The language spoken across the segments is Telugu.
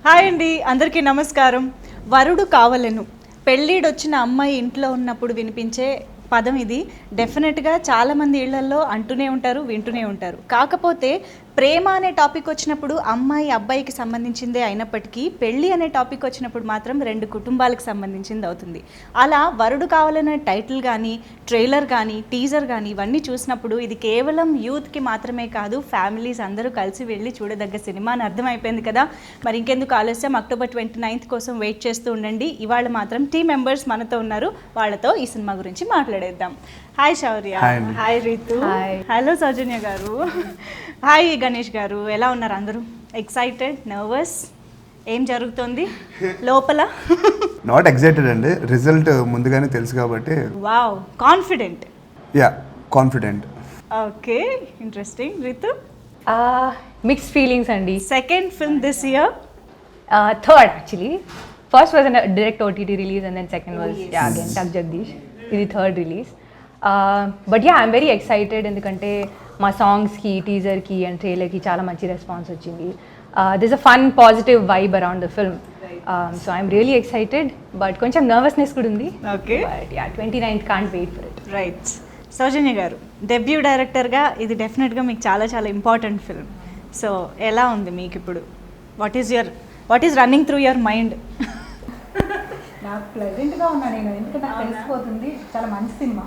హాయ్ అండి, అందరికీ నమస్కారం. వరుడు కావలెను, పెళ్ళిడొచ్చిన అమ్మాయి ఇంట్లో ఉన్నప్పుడు వినిపించే పదం ఇది. డెఫినెట్గా చాలామంది ఇళ్లల్లో అంటూనే ఉంటారు, వింటూనే ఉంటారు. కాకపోతే ప్రేమ అనే టాపిక్ వచ్చినప్పుడు అమ్మాయి అబ్బాయికి సంబంధించిందే అయినప్పటికీ పెళ్ళి అనే టాపిక్ వచ్చినప్పుడు మాత్రం రెండు కుటుంబాలకు సంబంధించింది అవుతుంది. అలా వరుడు కావాలనే టైటిల్ కానీ, ట్రైలర్ కానీ, టీజర్ కానీ ఇవన్నీ చూసినప్పుడు ఇది కేవలం యూత్కి మాత్రమే కాదు, ఫ్యామిలీస్ అందరూ కలిసి వెళ్ళి చూడదగ్గ సినిమా అని అర్థమైపోయింది కదా. మరి ఇంకెందుకు ఆలస్యం, అక్టోబర్ 29th కోసం వెయిట్ చేస్తూ ఉండండి. ఇవాళ మాత్రం టీమ్ మెంబర్స్ మనతో ఉన్నారు, వాళ్ళతో ఈ సినిమా గురించి మాట్లాడేద్దాం. హాయ్ శౌర్య. హాయ్ రీతు. హలో సౌజన్య గారు. హాయ్ గణేష్ గారు. ఎలా ఉన్నారు అందరూ? Excited, nervous? ఏం జరుగుతుంది లోపల? నాట్ ఎక్సైటెడ్ అండి, రిజల్ట్ ముందుగానే తెలుసు కాబట్టి. Wow, confident. Yeah, confident. Okay, interesting. Ritu? Mixed feelings అండి. Second film this year? Third actually. First was a direct OTT release and then second was again Tag Jagdish. ఇది third release. But yeah, I'm very excited ఎందుకంటే మా సాంగ్స్కి, టీజర్కి అండ్ ట్రైలర్కి చాలా మంచి రెస్పాన్స్ వచ్చింది. This a fun positive vibe around the film. So I'm really excited, but కొంచెం నర్వస్నెస్ కూడా ఉంది. Okay, but yeah, 29th can't wait for it. Right. Soujanya garu, debut డైరెక్టర్గా ఇది డెఫినెట్గా మీకు చాలా చాలా ఇంపార్టెంట్ ఫిల్మ్. సో ఎలా ఉంది మీకు ఇప్పుడు? What is running through your mind? నాకు ప్లెజెంట్గా ఉన్నా నేను, ఎందుకంటే నాకు తెలిసిపోతుంది చాలా మంచి సినిమా.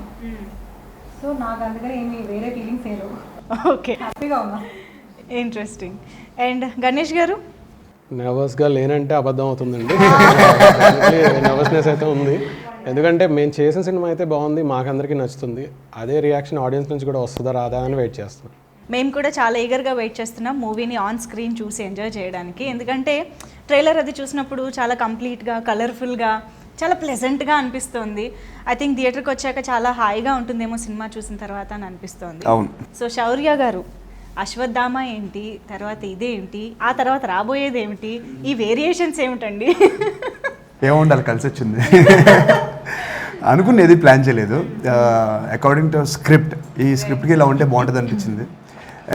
సో నాకు అందుకని ఏమి వేరే ఫీలింగ్స్ ఏదో. ఓకే, హ్యాపీగా ఉన్నా. ఇంట్రెస్టింగ్. అండ్ గణేష్ గారు? నర్వస్గా లేనంటే అబద్ధం అవుతుందండి. నర్వస్నెస్ అయితే ఉంది, ఎందుకంటే మేము చేసిన సినిమా అయితే బాగుంది, మాకందరికీ నచ్చుతుంది. అదే రియాక్షన్ ఆడియన్స్ నుంచి కూడా వస్తుందా రాదా అని వెయిట్ చేస్తున్నాం. మేము కూడా చాలా ఈగర్గా వెయిట్ చేస్తున్నాం మూవీని ఆన్ స్క్రీన్ చూసి ఎంజాయ్ చేయడానికి. ఎందుకంటే ట్రైలర్ అది చూసినప్పుడు చాలా కంప్లీట్గా, కలర్ఫుల్గా, చాలా ప్లెజెంట్గా అనిపిస్తుంది. ఐ థింక్ థియేటర్కి వచ్చాక చాలా హాయిగా ఉంటుందేమో సినిమా చూసిన తర్వాత అని అనిపిస్తోంది. అవును. సో శౌర్య గారు, అశ్వత్థామ ఏంటి, తర్వాత ఇదేంటి, ఆ తర్వాత రాబోయేది ఏమిటి, ఈ వేరియేషన్స్ ఏమిటండి? ఏముండాలి, కలిసి వచ్చింది. అనుకునేది ప్లాన్ చేయలేదు. అకార్డింగ్ టు స్క్రిప్ట్, ఈ స్క్రిప్ట్కి ఇలా ఉంటే బాగుంటుంది అనిపించింది.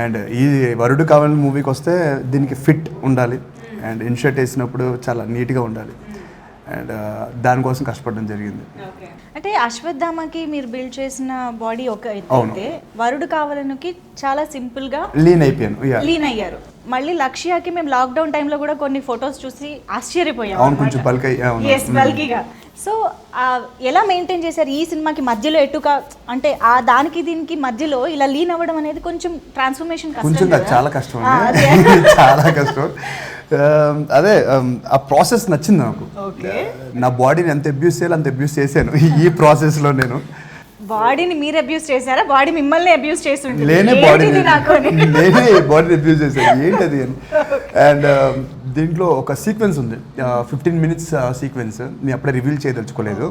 అండ్ ఈ వరుడు కావాలని మూవీకి వస్తే దీనికి ఫిట్ ఉండాలి అండ్ ఇన్షర్ట్ వేసినప్పుడు చాలా నీట్గా ఉండాలి. అండ్ దానికోసం కష్టపడడం జరిగింది. అంటే అశ్వత్థామకి మీరు బిల్డ్ చేసిన బాడీ ఒక అయితే, వరుడు కావాలనికి చాలా సింపుల్గా లీన్ అయిపోయాను. లీన్ అయ్యారు. మళ్ళీ లక్ష్యాకి మేము లాక్డౌన్ టైంలో కూడా కొన్ని ఫొటోస్ చూసి ఆశ్చర్యపోయాం. అవును, కొంచెం బల్కీగా. సో ఎలా మెయింటైన్ చేశారు ఈ సినిమాకి మధ్యలో? అంటే ఆ దానికి దీనికి మధ్యలో ఇలా లీన్ అవ్వడం అనేది కొంచెం ట్రాన్స్ఫర్మేషన్ కొంచెం చాలా కష్టం అండి. చాలా కష్టం. అదే ఆ ప్రాసెస్ నచ్చింది నాకు. నా బాడీని ఎంత అబ్యూస్ చేయాలి అంత అబ్యూస్ చేశాను ఈ ప్రాసెస్లో. నేను బాడీని మీరు అబ్యూస్ చేశారా, బాడీ మిమ్మల్ని అబ్యూస్ చేసి ఉంటుంది? నేనే బాడీని అబ్యూస్ చేశాను, ఏంటది అని. అండ్ దీంట్లో ఒక సీక్వెన్స్ ఉంది, 15 minutes సీక్వెన్స్. నేను అప్పుడే రివీల్ చేయదలుచుకోలేదు.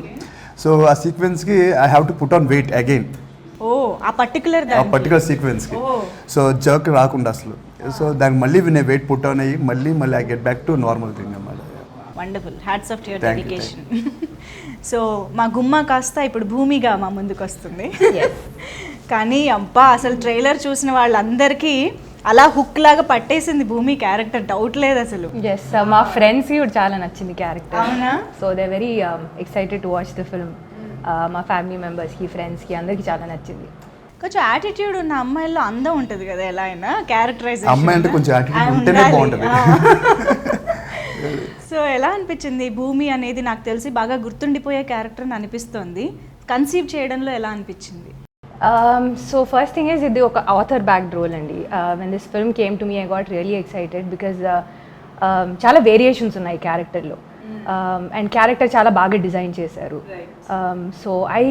సో ఆ సీక్వెన్స్కి I have to put on weight again. ఆ పర్టికులర్ సీక్వెన్స్కి. సో జర్క్ రాకుండా అసలు. సో దానికి మళ్ళీ నేను వెయిట్ పుట్ ఆన్ అయ్యి మళ్ళీ I get back to normal thing అన్నమాట. Wonderful, hats off to your dedication. So మా గుమ్మ కాస్త ఇప్పుడు భూమిగా మా ముందుకు వస్తుంది. కానీ అబ్బా, అసలు ట్రైలర్ చూసిన వాళ్ళందరికీ అలా హుక్ లాగా పట్టేసింది భూమి క్యారెక్టర్, డౌట్ లేదు అసలు. ఎస్, మా ఫ్రెండ్స్కి కూడా చాలా నచ్చింది క్యారెక్టర్. అవునా? So they very excited to watch the film. మా ఫ్యామిలీ మెంబర్స్కి, ఫ్రెండ్స్కి అందరికీ చాలా నచ్చింది. కొంచెం యాటిట్యూడ్ ఉన్న అమ్మాయిల్లో అందం ఉంటుంది కదా, ఎలా అయినా క్యారెక్టరైజేషన్. అమ్మాయి అంటే కొంచెం యాటిట్యూడ్ ఉంటేనే బాగుంటుంది. సో ఎలా అనిపించింది భూమి అనేది? నాకు తెలిసి బాగా గుర్తుండిపోయే క్యారెక్టర్ అని అనిపిస్తోంది. కన్సీవ్ చేయడంలో ఎలా అనిపించింది? సో ఫస్ట్ థింగ్ ఈజ్ ఇది ఒక ఆథర్ బ్యాక్డ్ రోల్ అండి. When this film came to me I got really excited because చాలా వేరియేషన్స్ ఉన్నాయి క్యారెక్టర్లో. అండ్ క్యారెక్టర్ చాలా బాగా డిజైన్ చేశారు. So I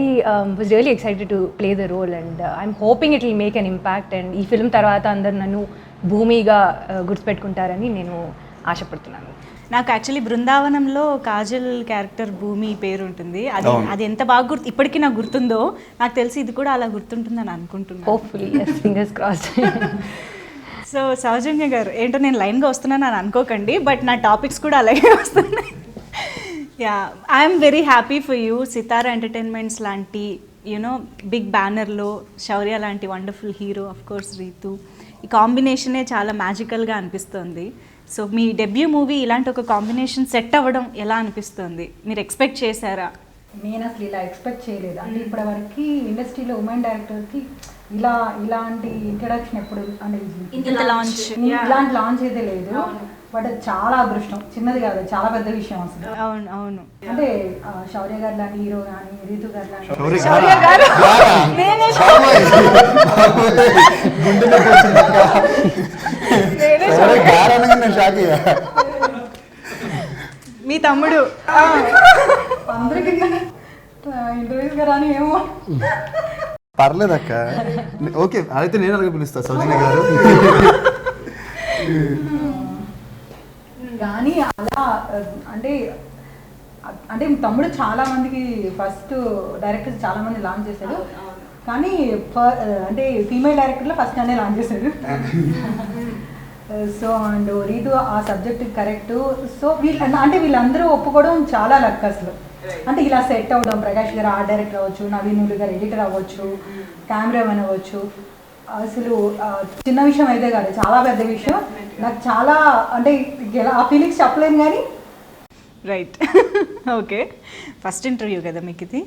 was really excited to play the role and I'm hoping it will make an impact. And ఈ ఫిల్మ్ తర్వాత అందరు నన్ను భూమిగా గుర్తుపెట్టుకుంటారని నేను ఆశపడుతున్నాను. నాకు యాక్చువల్లీ బృందావనంలో కాజల్ క్యారెక్టర్ భూమి పేరు ఉంటుంది. అది ఎంత బాగా ఇప్పటికీ నాకు గుర్తుందో, నాకు తెలిసి ఇది కూడా అలా గుర్తుంటుందని అనుకుంటున్నాను. Hopefully, yes, fingers crossed. So Soujanya garu, ఏంటో నేను లైన్గా వస్తున్నాను అని అనుకోకండి, బట్ నా టాపిక్స్ కూడా అలాగే వస్తున్నాయి. Yeah, I'm very happy for you. Sithara entertainments లాంటి బిగ్ బ్యానర్లో శౌర్య లాంటి wonderful hero, of course Ritu, ఈ కాంబినేషనే చాలా మ్యాజికల్గా అనిపిస్తుంది. సో మీ డెబ్యూ మూవీ ఇలాంటి ఒక కాంబినేషన్ సెట్ అవ్వడం ఎలా అనిపిస్తుంది? మీరు ఎక్స్పెక్ట్ చేశారా? నేను అసలు ఇలా ఎక్స్పెక్ట్ చేయలేదు. అంటే ఇప్పటివరకు ఇండస్ట్రీలో ఉమెన్ డైరెక్టర్కి ఇలాంటి ఇంట్రడక్షన్ ఎప్పుడు అంటే లాంచ్ ఇలాంటి లాంచ్ అయితే లేదు. బట్ అది చాలా అదృష్టం, చిన్నది కాదు, చాలా పెద్ద విషయం అసలు. అవును అవును. అంటే శౌర్య గారు లాంటి హీరో కానీ, రీతు గారు లాంటి మీ తమ్ముడు అందరికీ ఇంటర్వ్యూస్ గారు అని ఏమో పర్లేదు అక్క, ఓకే అయితే నేను అలాగే పిలుస్తా సౌజన్య గారు. కానీ అలా అంటే అంటే తమ్ముడు చాలా మందికి ఫస్ట్ డైరెక్టర్స్ చాలా మంది లాంచ్ చేశాడు, కానీ అంటే ఫీమేల్ డైరెక్టర్లో ఫస్ట్ అనే లాంచ్ చేశాడు. సో అండ్ రీతు ఆ సబ్జెక్ట్ కరెక్ట్. సో అంటే వీళ్ళందరూ ఒప్పుకోవడం చాలా లక్ అసలు. అంటే ఇలా సెట్ అవ్వడం, ప్రకాష్ గారు ఆర్ట్ డైరెక్టర్ అవ్వచ్చు, నవీన్ గారు ఎడిటర్ అవ్వచ్చు, కెమెరామెన్ అవ్వచ్చు, అసలు చిన్న విషయం అయితే కాదు, చాలా పెద్ద విషయం. నాకు చాలా అంటే ఆ ఫీలింగ్స్ చెప్పలేను కానీ. రైట్. ఓకే, ఫస్ట్ ఇంటర్వ్యూ కదా మీకు ఇది.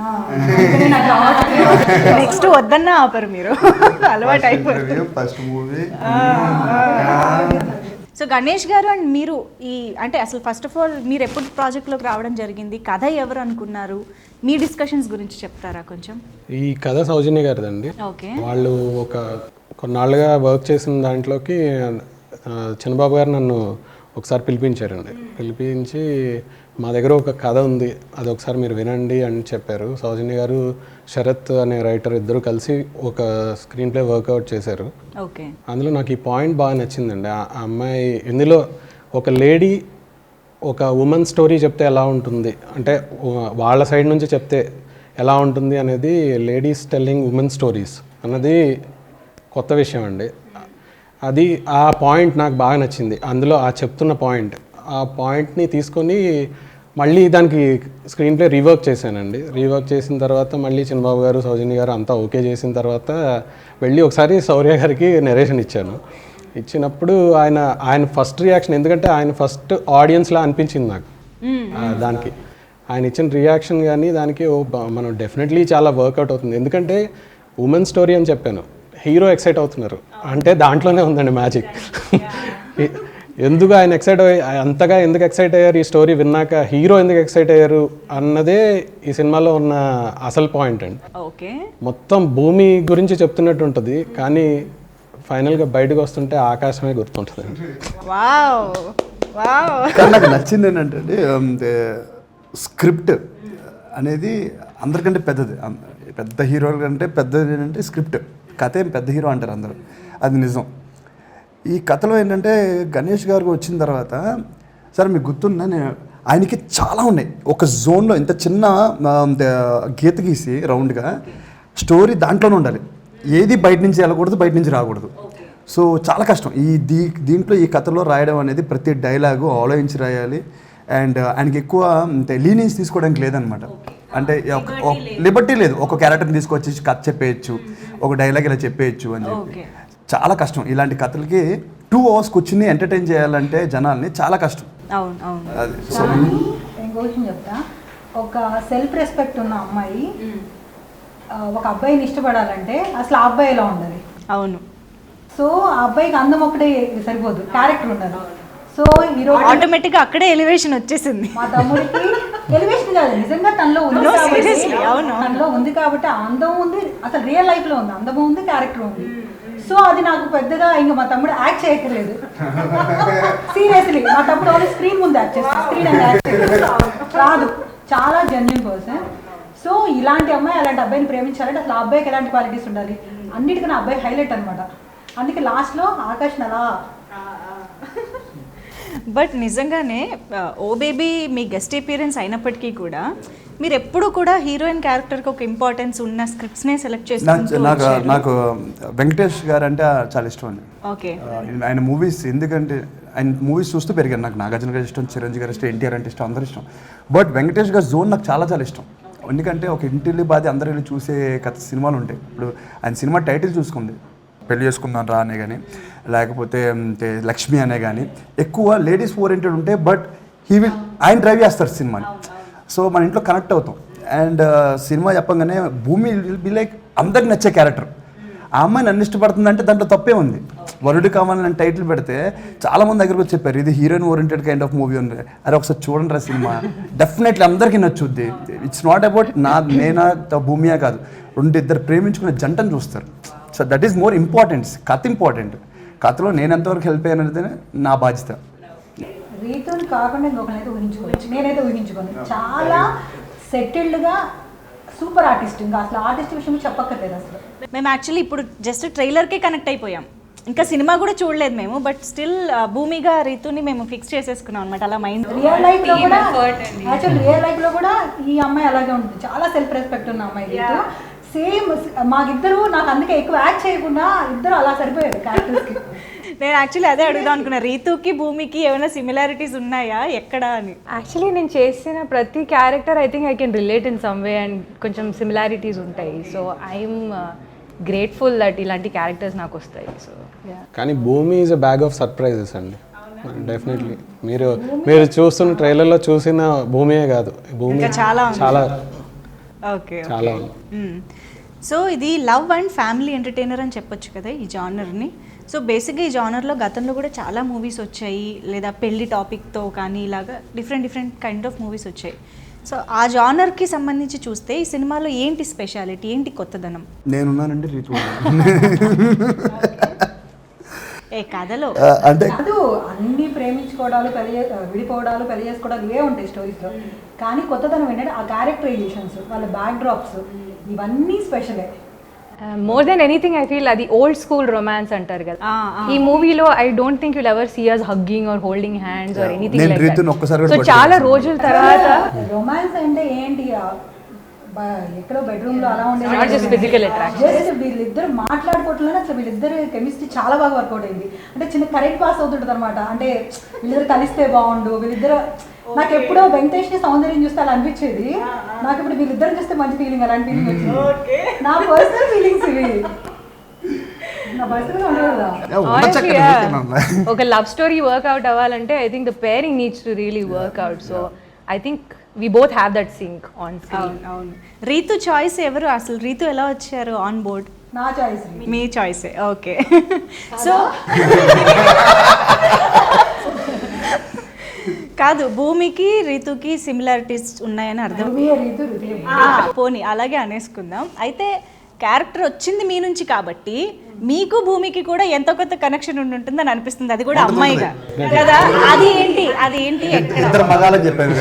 నెక్స్ట్ వద్దన్నా ఆపరు మీరు, అలవాటు అయిపోయింది. First movie. సో గణేష్ గారు అండ్ మీరు ఈ అంటే అసలు ఫస్ట్ ఆఫ్ ఆల్ మీరు ఎప్పుడు ప్రాజెక్ట్లోకి రావడం జరిగింది? కథ ఎవరు అనుకున్నారు? మీ డిస్కషన్స్ గురించి చెప్తారా కొంచెం? ఈ కథ సౌజన్య గారిదండి. ఓకే. వాళ్ళు కొన్నాళ్ళుగా వర్క్ చేసిన దాంట్లోకి చిన్నబాబు గారు నన్ను ఒకసారి పిలిపించారండి. పిలిపించి మా దగ్గర ఒక కథ ఉంది, అది ఒకసారి మీరు వినండి అని చెప్పారు. సౌజన్య గారు, శరత్ అనే రైటర్ ఇద్దరు కలిసి ఒక స్క్రీన్ ప్లే వర్కౌట్ చేశారు. ఓకే. అందులో నాకు ఈ పాయింట్ బాగా నచ్చిందండి. ఆ అమ్మాయి ఇందులో ఒక లేడీ ఒక ఉమెన్ స్టోరీ చెప్తే ఎలా ఉంటుంది, అంటే వాళ్ళ సైడ్ నుంచి చెప్తే ఎలా ఉంటుంది అనేది, లేడీస్ టెల్లింగ్ ఉమెన్ స్టోరీస్ అన్నది కొత్త విషయం అండి. అది ఆ పాయింట్ నాకు బాగా నచ్చింది. అందులో ఆ చెప్తున్న పాయింట్, ఆ పాయింట్ని తీసుకొని మళ్ళీ దానికి స్క్రీన్ ప్లే రీవర్క్ చేశానండి. రీవర్క్ చేసిన తర్వాత మళ్ళీ చిన్నబాబు గారు, సౌజన్య గారు అంతా ఓకే చేసిన తర్వాత వెళ్ళి ఒకసారి శౌర్య గారికి నెరేషన్ ఇచ్చాను. ఇచ్చినప్పుడు ఆయన ఫస్ట్ రియాక్షన్, ఎందుకంటే ఆయన ఫస్ట్ ఆడియన్స్లా అనిపించింది నాకు దానికి. ఆయన ఇచ్చిన రియాక్షన్ కానీ దానికి మనం డెఫినెట్లీ చాలా వర్కౌట్ అవుతుంది. ఎందుకంటే ఉమెన్ స్టోరీ అని చెప్పాను, హీరో ఎక్సైట్ అవుతున్నారు అంటే దాంట్లోనే ఉందండి మ్యాజిక్. ఎందుకు ఆయన అంతగా ఎందుకు ఎక్సైట్ అయ్యారు ఈ స్టోరీ విన్నాక, హీరో ఎందుకు ఎక్సైట్ అయ్యారు అన్నదే ఈ సినిమాలో ఉన్న అసలు పాయింట్ అండి. ఓకే. మొత్తం భూమి గురించి చెప్తున్నట్టు ఉంటుంది, కానీ ఫైనల్గా బయటకు వస్తుంటే ఆకాశమే గుర్తుంటుంది. నాకు నచ్చింది ఏంటంటే స్క్రిప్ట్ అనేది అందరికంటే పెద్దది, పెద్ద హీరోల కంటే పెద్దది ఏంటంటే స్క్రిప్ట్. కథ ఏం పెద్ద హీరో అంటారు అందరూ, అది నిజం. ఈ కథలో ఏంటంటే గణేష్ గారికి వచ్చిన తర్వాత, సరే మీకు గుర్తున్నా, ఆయనకి చాలా ఉన్నాయి. ఒక జోన్లో ఇంత చిన్న గీత గీసి రౌండ్గా స్టోరీ దాంట్లోనే ఉండాలి, ఏది బయట నుంచి వెళ్ళకూడదు, బయట నుంచి రాకూడదు. సో చాలా కష్టం దీంట్లో ఈ కథలో రాయడం అనేది. ప్రతి డైలాగు ఆలోచించి రాయాలి. అండ్ ఆయనకి ఎక్కువ లీనియన్స్ తీసుకోవడానికి లేదనమాట. అంటే లిబర్టీ లేదు, ఒక క్యారెక్టర్ని తీసుకొచ్చి కథ చెప్పేయచ్చు, ఒక డైలాగ్ ఇలా చెప్పేయచ్చు అని చెప్పి. చాలా కష్టం ఇలాంటి కథలకి. 2 hours కూర్చుని ఎంటర్టైన్ చేయాలంటే జనాల్ని చాలా కష్టం. ఇంకో విషయం చెప్తా, ఒక సెల్ఫ్ రెస్పెక్ట్ ఉన్న అమ్మాయి ఒక అబ్బాయిని ఇష్టపడాలంటే అసలు ఆ అబ్బాయి ఎలా ఉండాలి? అవును. సో ఆ అబ్బాయికి అందం ఒకటే సరిపోదు, క్యారెక్టర్ ఉండాలి. సో హీరో ఆటోమేటిక్గా అక్కడే ఎలివేషన్ వచ్చేసింది. మా తమ్ముడికి ఎలివేషన్ కాదు, నిజంగా తనలో ఉంది, తనలో ఉంది కాబట్టి అందం ఉంది, అసలు రియల్ లైఫ్ లో ఉంది, అందం ఉంది, క్యారెక్టర్ ఉంది. సో అది నాకు పెద్దగా ఇంకా మా తమ్ముడు యాక్ట్ చేయక్కర్లేదు. సీరియస్లీ మా తమ్ముడు ఓన్లీ స్క్రీన్ ముందు యాక్ట్ చేస్తాడు, స్క్రీన్ అండ్ యాక్ట్ రాదు. చాలా జెన్యూన్ పర్సన్. సో ఇలాంటి అమ్మాయి అలాంటి అబ్బాయిని ప్రేమించాలంటే అసలు ఆ అబ్బాయికి ఎలాంటి క్వాలిటీస్ ఉండాలి, అన్నిటికన్నా అబ్బాయి హైలైట్ అనమాట. అందుకే లాస్ట్లో ఆకాష్ అలా. బట్ నిజంగానే ఓ బేబీ మీ గెస్ట్ అపీరెన్స్ అయినప్పటికీ కూడా మీరు ఎప్పుడు కూడా హీరోయిన్ క్యారెక్టర్కి ఒక ఇంపార్టెన్స్ ఉన్న స్క్రిప్ట్స్నే సెలెక్ట్ చేస్తున్నారు. నాకు వెంకటేష్ గారు అంటే చాలా ఇష్టం అండి. ఓకే. ఆయన మూవీస్, ఎందుకంటే ఆయన మూవీస్ చూస్తూ పెరిగాను. నాకు నాగార్జున గారు ఇష్టం, చిరంజీవి గారు ఇష్టం, ఎన్టీఆర్ అంటే ఇష్టం, అందరూ ఇష్టం. బట్ వెంకటేష్ గారి జోన్ నాకు చాలా చాలా ఇష్టం. ఎందుకంటే ఒక ఇంటిల్లి బాధి అందరూ వెళ్ళి చూసే సినిమాలు ఉంటాయి. ఇప్పుడు ఆయన సినిమా టైటిల్ చూసుకుంది, పెళ్లి చేసుకుందాం రా అనే. కానీ లేకపోతే లక్ష్మి అనే కానీ ఎక్కువ లేడీస్ ఓరియంటెడ్ ఉంటే బట్ ఆయన డ్రైవ్ చేస్తారు సినిమాని. సో మన ఇంట్లో కనెక్ట్ అవుతాం. అండ్ సినిమా చెప్పగానే భూమి బి లైక్ అందరికి నచ్చే క్యారెక్టర్. ఆ అమ్మాయి నన్ను ఇష్టపడుతుందంటే దాంట్లో తప్పే ఉంది. వరుడు కావాలని టైటిల్ పెడితే చాలామంది దగ్గరకు వచ్చి చెప్పారు ఇది heroine oriented kind of movie ఉంది. అరే ఒకసారి చూడండి రా సినిమా, డెఫినెట్లీ అందరికీ నచ్చుద్ది. ఇట్స్ నాట్ అబౌట్ నేనా భూమియా కాదు, ఇద్దరు ప్రేమించుకునే జంటను చూస్తారు. So that is more important. కథ ఇంపార్టెంట్. కథలో నేను ఎంతవరకు హెల్ప్ అయ్యాను అనేది నా బాధ్యత. రీతుని కాకుండా ఇంకొకనైతే ఊహించుకోవచ్చు. నేనైతే ఊహించుకోను. చాలా సెటిల్డ్గా సూపర్ ఆర్టిస్ట్. ఇంకా అసలు ఆర్టిస్ట్ విషయం చెప్పక్కర్లేదు అసలు. మేము యాక్చువల్లీ ఇప్పుడు జస్ట్ ట్రైలర్కే కనెక్ట్ అయిపోయాం, ఇంకా సినిమా కూడా చూడలేదు మేము. బట్ స్టిల్ భూమిగా రీతుని మేము ఫిక్స్ చేసేసుకున్నాం అనమాట అలా మైండ్. రియల్ లైఫ్లో కూడా యాక్చువల్ రియల్ లైఫ్లో కూడా ఈ అమ్మాయి అలాగే ఉంటుంది. చాలా సెల్ఫ్ రెస్పెక్ట్ ఉన్న అమ్మాయి రీతు. సేమ్ మాకిద్దరు, నాకు అందుకే ఎక్కువ యాక్ట్ చేయకుండా ఇద్దరు అలా సరిపోయారు క్యారెక్టర్స్కి. నేను యాక్చువల్లీ అదే అడుగుదాం అనుకున్నా, రీతుకి భూమికి ఏమైనా సిమిలారిటీస్ ఉన్నాయా ఎక్కడ అని. యాక్చువల్లీ నేను చేసిన ప్రతి character I think I can relate in some way and కొంచెం సిమిలారిటీస్ ఉంటాయి. సో ఐఎమ్ గ్రేట్ఫుల్ దట్ ఇలాంటి క్యారెక్టర్స్ నాకు వస్తాయి. సో కానీ భూమి is a bag of surprises అండి. డెఫినెట్లీ మీరు చూస్తున్న ట్రైలర్లో చూసిన భూమియే కాదు, భూమి చాలా చాలా ఓకే చాలా ఉంది. సో ఇది లవ్ అండ్ ఫ్యామిలీ ఎంటర్టైనర్ అని చెప్పొచ్చు కదా ఈ జానర్ని. సో బేసిక్గా ఈ జానర్లో గతంలో కూడా చాలా మూవీస్ వచ్చాయి, లేదా పెళ్లి టాపిక్తో కానీ ఇలాగా డిఫరెంట్ కైండ్ ఆఫ్ మూవీస్ వచ్చాయి. సో ఆ జానర్కి సంబంధించి చూస్తే ఈ సినిమాలో ఏంటి స్పెషాలిటీ, ఏంటి కొత్తదనం? నేనున్నానండి రీతు ఏ కథలో అంటే కాదు, అన్ని ప్రేమించుకోవడాలు విడిపోవడాలు పెళ్లి చేసుకోవడాలు ఇవే ఉంటాయి స్టోరీస్లో. కానీ కొత్తదనం ఏంటంటే ఆ క్యారెక్టరైజేషన్స్, వాళ్ళ బ్యాక్ డ్రాప్స్, ఇవన్నీ స్పెషలే. More than anything I feel అది ఓల్డ్ స్కూల్ రొమాన్స్ అంటారు కదా. ఈ మూవీలో I don't think you'll ever see us hugging or holding hands or anything నేను లైక్ రీతుని ఒక్కసారి దట్. కూడా సో చాలా రోజుల తర్వాత రొమాన్స్ అంటే ఏంటి, ఎక్కడో బెడ్రూమ్ లో అలా not just physical attraction. Just వీళ్ళిద్దరు మాట్లాడుకోవట్లోనే అసలు వీళ్ళిద్దరు కెమిస్ట్రీ చాలా బాగా వర్కౌట్ అయింది. అంటే చిన్న కరెక్ట్ పాస్ అవుతుంటుంది అనమాట. అంటే వీళ్ళిద్దరు కలిస్తే బాగుండు, వీళ్ళిద్దరు నాకు ఎప్పుడో వెంకటేష్ సౌందర్యం చూస్తే అలా అనిపించేది. నాకు ఇప్పుడు వీళ్ళిద్దరు చూస్తే మంచి ఫీలింగ్, అలాంటి ఫీలింగ్ వచ్చింది. నా పర్సనల్ ఫీలింగ్స్ ఇవి. నా పర్సనల్ Honestly, ఒక లవ్ స్టోరీ వర్క్అవుట్ అవ్వాలంటే I think the pairing needs to really work out. So I think we both have that sync on screen. అవును. రీతు చాయిస్ ఎవరు అసలు? రీతు ఎలా వచ్చారు ఆన్ బోర్డ్? నా చాయిస్. మీ చాయిసే. ఓకే. సో కాదు, భూమికి రీతుకి సిమిలారిటీస్ ఉన్నాయని అర్థం. పోనీ అలాగే అనేసుకుందాం. అయితే క్యారెక్టర్ వచ్చింది మీ నుంచి కాబట్టి మీకు భూమికి కూడా ఎంతో కొంత కనెక్షన్ ఉంటుందని అనిపిస్తుంది. అది కూడా అమ్మాయిగా కదా. అది ఏంటి ఇద్దరు మగాలని చెప్పాను.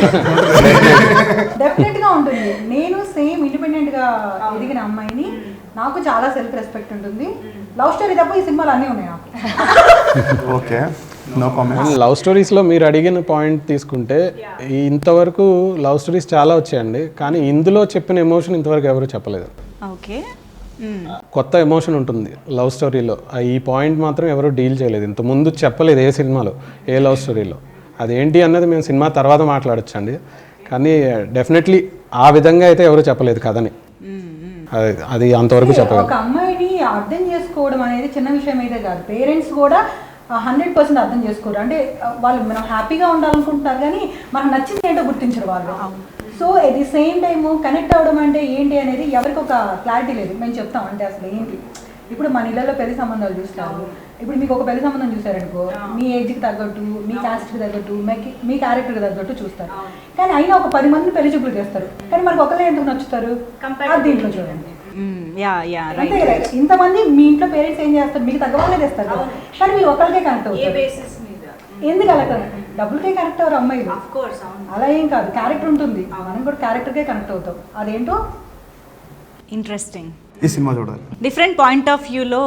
డెఫినెట్ గా ఉంటుంది. నేను సేమ్ ఇండిపెండెంట్ గా ఎదిగిన అమ్మాయిని. నాకు చాలా సెల్ఫ్ రెస్పెక్ట్ ఉంటుంది. లవ్ స్టోరీ తప్ప ఈ సినిమాలు అన్నీ ఉన్నాయి నాకు. Okay, no comments. లవ్ స్టోరీస్లో మీరు అడిగిన పాయింట్ తీసుకుంటే ఇంతవరకు లవ్ స్టోరీస్ చాలా వచ్చాయండి, కానీ ఇందులో చెప్పిన ఎమోషన్ ఇంతవరకు ఎవరు చెప్పలేదు. ఓకే. కొత్త ఎమోషన్ ఉంటుంది లవ్ స్టోరీలో. ఈ పాయింట్ మాత్రం ఎవరు డీల్ చేయలేదు, ఇంతకుముందు చెప్పలేదు ఏ సినిమాలో, ఏ లవ్ స్టోరీలో. అదేంటి అన్నది మేము సినిమా తర్వాత మాట్లాడొచ్చండి, కానీ డెఫినెట్లీ ఆ విధంగా అయితే ఎవరు చెప్పలేదు కథని. అది అంతవరకు చెప్పగలరు. ఒక అమ్మాయిని అర్థం చేసుకోవడం అనేది చిన్న విషయం అయితే కాదు. పేరెంట్స్ కూడా 100% అర్థం చేసుకోరు. అంటే వాళ్ళు మనం హ్యాపీగా ఉండాలనుకుంటున్నారు కానీ మనకు నచ్చింది ఏంటో గుర్తించరు వాళ్ళు. So at the same time connect అవ్వడం అంటే ఏంటి అనేది ఎవరికి ఒక క్లారిటీ లేదు. మేము చెప్తాం అంటే అసలు ఏంటి. ఇప్పుడు మన ఇళ్ళలో పెళ్లి సంబంధాలు చూస్తారు. ఇప్పుడు మీకు ఒక పెళ్లి సంబంధం చూసారనుకో, మీ ఏజ్కి తగ్గట్టు, మీ క్యాస్ట్కి తగ్గట్టు, మీ క్యారెక్టర్కి తగ్గట్టు చూస్తారు. కానీ అయినా ఒక 10 మందిని పెళ్లి చూపులు చేస్తారు. కానీ మనకు ఒకళ్ళే ఎందుకు నచ్చుతారు అది దీంట్లో చూడండి. అంతే కదా. ఇంతమంది మీ ఇంట్లో పేరెంట్స్ ఏం చేస్తారు, మీకు తగ్గ వాళ్ళే తెస్తారు కదా. కానీ మీరు ఒకరికే కనెక్ట్ అవుతారు. ఎందుకు అలా డబ్బులకే కనెక్ట్ అవ్వరు అమ్మాయిలు. అలా ఏం కాదు, క్యారెక్టర్ ఉంటుంది. మనం కూడా క్యారెక్టర్కే కనెక్ట్ అవుతాం. అదేంటో ఇంట్రెస్టింగ్. ఈ సినిమా చూడాలి. డిఫరెంట్ పాయింట్ ఆఫ్ వ్యూలో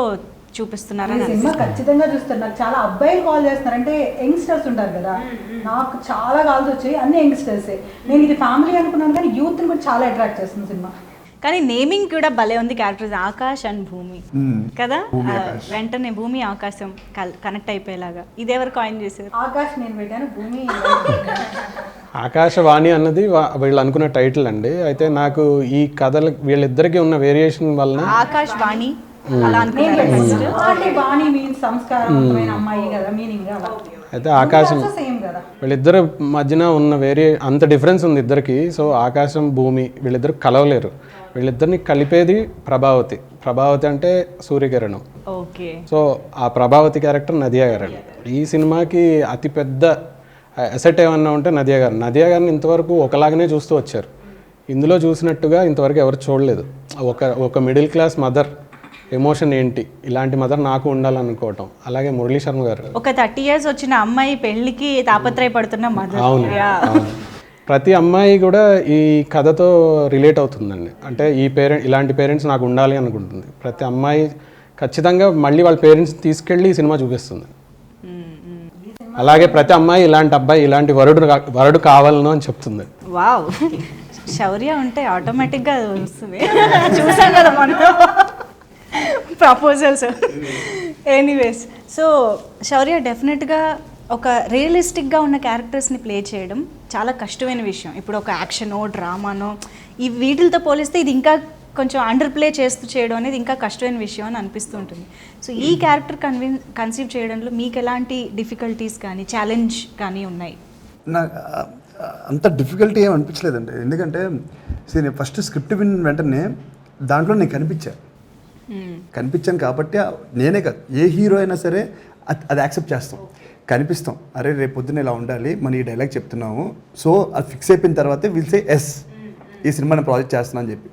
చూపిస్తున్నారు. ఈ సినిమా ఖచ్చితంగా చూస్తారు. నాకు చాలా అబ్బాయిలు కాల్ చేస్తున్నారు. అంటే యంగ్స్టర్స్ ఉంటారు కదా, నాకు చాలా కాల్స్ వచ్చాయి. అన్ని యంగ్స్టర్సే. నేను ఇది ఫ్యామిలీ అనుకున్నాను కానీ యూత్ని కూడా చాలా అట్రాక్ట్ చేస్తుంది సినిమా. కానీ నేమింగ్ కూడా భలే ఉంది. క్యారెక్టర్స్ ఆకాష్ అండ్ భూమి కదా. భూమి, ఆకాష్. వెంటనే భూమి ఆకాశం కనెక్ట్ అయిపోయేలాగా. ఇది ఎవరు కాయిన్ చేశారు? ఆకాష్ నేను పెట్టాను, భూమి ఆకాశవాణి అన్నది వీళ్ళు అనుకున్న టైటిల్ అండి. అయితే నాకు ఈ కథలు వీళ్ళిద్దరికి ఉన్న వేరియేషన్ వలన ఆకాశ్ వాణి అలా అనుకున్నారా first? అంటే బాణి మీన్స్ సంస్కారవంతమైన అమ్మాయి కదా మీనింగ్ అలా అయితే ఆకాశం సేమ్ కదా. వీళ్ళిద్దరు మధ్యన ఉన్న అంత డిఫరెన్స్ ఉంది ఇద్దరికి. సో ఆకాశం భూమి వీళ్ళిద్దరు కలవలేరు. వీళ్ళిద్దరిని కలిపేది ప్రభావతి. ప్రభావతి అంటే సూర్యకిరణం. ఓకే. సో ఆ ప్రభావతి క్యారెక్టర్ నదియా గారండి. ఈ సినిమాకి అతిపెద్ద అసెట్ ఏమన్నా ఉంటే నదియా గారు. నదియా గారిని ఇంతవరకు ఒకలాగానే చూస్తూ వచ్చారు. ఇందులో చూసినట్టుగా ఇంతవరకు ఎవరు చూడలేదు. ఒక మిడిల్ క్లాస్ మదర్ ఎమోషన్ ఏంటి, ఇలాంటి మదర్ నాకు ఉండాలనుకోవటం. అలాగే మురళీ శర్మ గారు ఒక 30 years వచ్చిన అమ్మాయి పెళ్లికి తాపత్రయపడుతున్న మదర్. అవును. ప్రతి అమ్మాయి కూడా ఈ కథతో రిలేట్ అవుతుందండి. అంటే ఇలాంటి పేరెంట్స్ నాకు ఉండాలి అనుకుంటుంది. ప్రతి అమ్మాయి ఖచ్చితంగా మళ్ళీ వాళ్ళ పేరెంట్స్ తీసుకెళ్ళి ఈ సినిమా చూపిస్తుంది. అలాగే ప్రతి అమ్మాయి ఇలాంటి అబ్బాయి, ఇలాంటి వరుడు కావాలను అని చెప్తుంది. వావ్, శౌర్య ఉంటే ఆటోమేటిక్గా వస్తుంది. చూసాం కదా మనం ప్రపోజల్స్. ఎనీవేస్, సో శౌర్య డెఫినెట్గా ఒక రియలిస్టిక్గా ఉన్న క్యారెక్టర్స్ని ప్లే చేయడం చాలా కష్టమైన విషయం. ఇప్పుడు ఒక యాక్షనో డ్రామానో ఈ వీటితో పోలిస్తే ఇది ఇంకా కొంచెం అండర్ ప్లే చేస్తూ చేయడం అనేది ఇంకా కష్టమైన విషయం అని అనిపిస్తూ ఉంటుంది. సో ఈ క్యారెక్టర్ కన్సీవ్ చేయడంలో మీకు ఎలాంటి డిఫికల్టీస్ కానీ ఛాలెంజ్ కానీ ఉన్నాయి? నాకు అంత డిఫికల్టీ ఏం అనిపించలేదండి. ఎందుకంటే నేను ఫస్ట్ స్క్రిప్ట్ విన్న వెంటనే దాంట్లో నేను కనిపించాను కాబట్టి నేనే కాదు, ఏ హీరో అయినా సరే అది యాక్సెప్ట్ చేస్తాం, కనిపిస్తాం. అరే రేపు పొద్దున్న ఇలా ఉండాలి, మన ఈ డైలాగ్ చెప్తున్నాము, సో అది ఫిక్స్ అయిపోయిన తర్వాతే విల్ సే ఎస్ ఈ సినిమాని ప్రాజెక్ట్ చేస్తున్నా అని చెప్పి.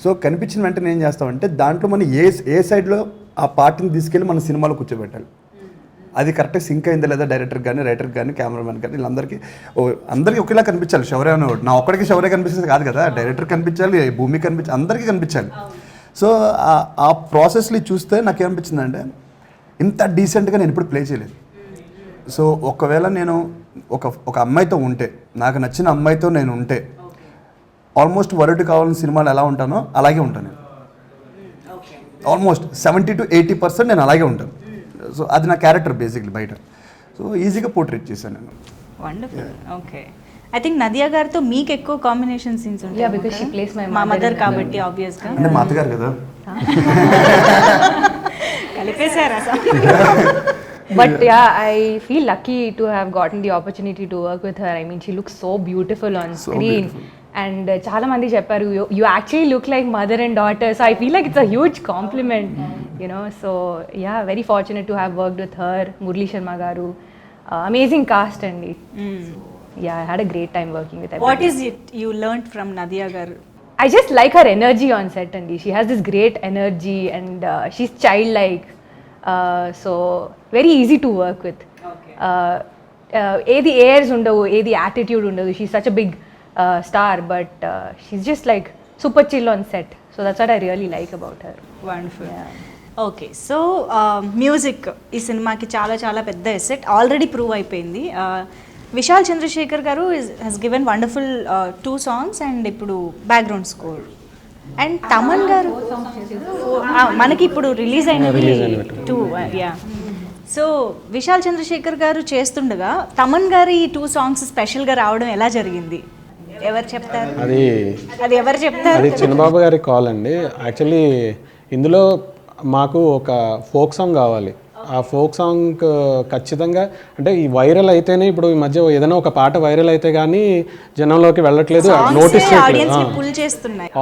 సో కనిపించిన వెంటనే ఏం చేస్తామంటే దాంట్లో మనం ఏ సైడ్లో ఆ పార్ట్ని తీసుకెళ్ళి మన సినిమాలో కూర్చోబెట్టాలి. అది కరెక్ట్గా సింక్ అయిందా లేదా డైరెక్టర్కి కానీ రైటర్కి కానీ కెమెరామెన్ కానీ వీళ్ళందరికీ అందరికీ ఒకేలా కనిపించాలి. శౌర్య అనేవాడు నా ఒక్కడికి శౌర్య కనిపిస్తుంది కాదు కదా, డైరెక్టర్ కనిపించాలి, భూమి కనిపించాలి, అందరికీ కనిపించాలి. సో ఆ ప్రాసెస్ని చూస్తే నాకేమనిపించిందంటే ఇంత డీసెంట్గా నేను ఇప్పుడు ప్లే చేయలేదు. సో ఒకవేళ నేను ఒక అమ్మాయితో ఉంటే, నాకు నచ్చిన అమ్మాయితో నేను ఉంటే ఆల్మోస్ట్ వరుడు కావాలని సినిమాలు ఎలా ఉంటానో అలాగే ఉంటాను నేను. ఆల్మోస్ట్ 70 to 80% నేను అలాగే ఉంటాను. సో అది నా క్యారెక్టర్ బేసిక్లీ బయట. సో ఈజీగా పోర్ట్రేట్ చేశాను నేను. Wonderful. Okay, I think Nadiya గారితో మీకు ఎక్కువ కాంబినేషన్ సీన్స్ ఉంటాయి. Yeah, because she plays my మా mother మదర్ in కాబట్టి ఆబ్వియస్గా అంటే మా అత్తగారు కదా. కలిపేశారా? But yeah, I feel lucky to have gotten the opportunity to work with her. I mean, she looks so beautiful on So screen. beautiful. And చాలా మంది చెప్పారు you actually look like mother and daughter. So I feel like it's a huge compliment, you know. So yeah, very fortunate to have worked with her, Murali Sharma garu. Amazing cast and yeah, I had a great time working with her. What is it you learned from Nadiya garu? I just like her energy on set, and she has this great energy, and she's childlike, so very easy to work with. Edi airs undavu, edi attitude undavu. She's such a big star, but she's just like super chill on set. So that's what I really like about her. Wonderful. Okay, so music ఈ సినిమాకి చాలా చాలా పెద్ద ఎసెట్, ఆల్రెడీ ప్రూవ్ అయిపోయింది. విశాల్ చంద్రశేఖర్ గారు has given wonderful 2 songs and ఇప్పుడు బ్యాక్గ్రౌండ్ స్కోర్. అండ్ తమన్ గారు మనకి ఇప్పుడు రిలీజ్ అయినవి 2. యా, సో విశాల్ చంద్రశేఖర్ గారు చేస్తుండగా తమన్ గారి ఈ 2 songs స్పెషల్గా రావడం ఎలా జరిగింది? ఎవరు చెప్తారు? అది ఎవరు చెప్తారు? అది చిన్నబాబు గారి కాల్ అండి. యాక్చువల్లీ ఇందులో మాకు ఒక ఫోక్ సాంగ్ కావాలి. ఆ ఫోక్ సాంగ్ ఖచ్చితంగా అంటే ఈ వైరల్ అయితేనే, ఇప్పుడు ఈ మధ్య ఏదైనా ఒక పాట వైరల్ అయితే కానీ జనంలోకి వెళ్ళట్లేదు, నోటీస్ చేయట్లేదు,